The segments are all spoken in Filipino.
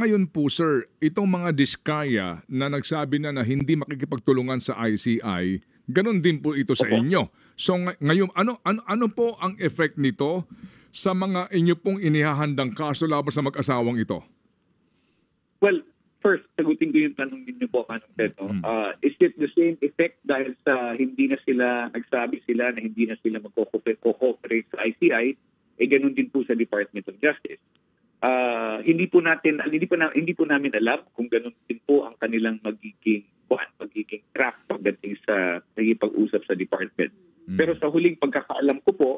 ngayon po, sir, itong mga diskaya na nagsabi na hindi makikipagtulungan sa ICI, ganun din po ito sa Opo. inyo. So ngayon, ano po ang effect nito sa mga inyo pong inihahandang kaso laban sa mag-asawang ito? Well, first, sagutin ko yung tanong ninyo po, Manong Ted. Is it the same effect dahil sa hindi na sila, nagsabi sila na hindi na sila mag-cooperate sa ICI, ganun din po sa Department of Justice. Hindi po namin alam kung ganun din po ang kanilang magiging track pagdating sa nagipag-usap sa department. Pero sa huling pagkakaalam ko po,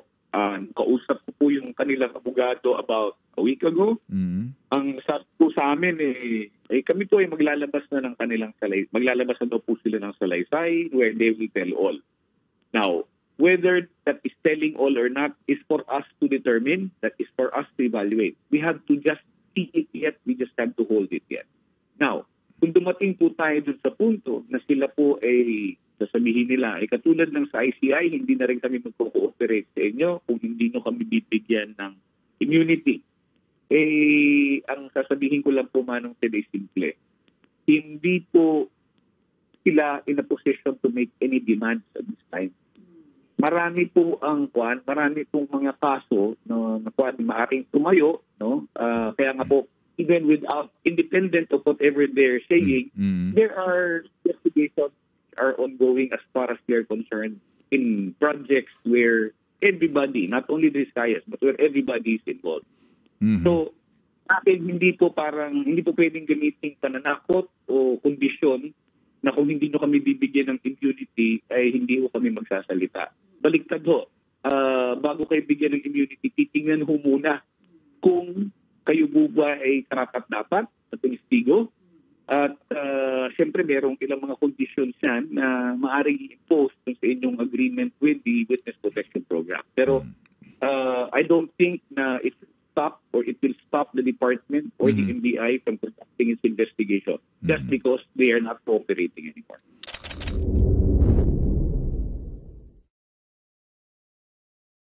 kausap ko po yung kanilang abogado about a week ago. Ang sabi po sa amin kami po ay maglalabas na ng kanilang maglalabas na daw po sila ng salaysay where they will tell all. Now, whether that is telling all or not is for us to determine, that is for us to evaluate. We have to just see it yet, we just have to hold it yet. Now, kung dumating po tayo dun sa punto na sila po ay sasabihin nila, katulad ng sa ICI, hindi na rin kami magko-cooperate sa inyo kung hindi nyo kami bibigyan ng immunity. Ang sasabihin ko lang po, Manong Ted, ay simple. Hindi po sila in a position to make any demands at this time. Marami po marami pong mga kaso na maaaring tumayo, no? Kaya nga po, even without, independent of whatever they're saying, there are investigations are ongoing as far as they're concerned in projects where everybody, not only the Visayas, but where everybody is involved. So, akin hindi po pwedeng gamitin pananakot o kondisyon na kung hindi nyo kami bibigyan ng immunity ay hindi ko kami magsasalita. Baliktad ho. Bago kayo bigyan ng immunity, titingnan ho muna kung kayo ba ay karapat-dapat na testigo. At siyempre merong ilang mga conditions yan na maaaring i-impose sa inyong agreement with the Witness Protection Program. Pero I don't think na it will stop the department or the NBI from conducting its investigation just because they are not cooperating anymore.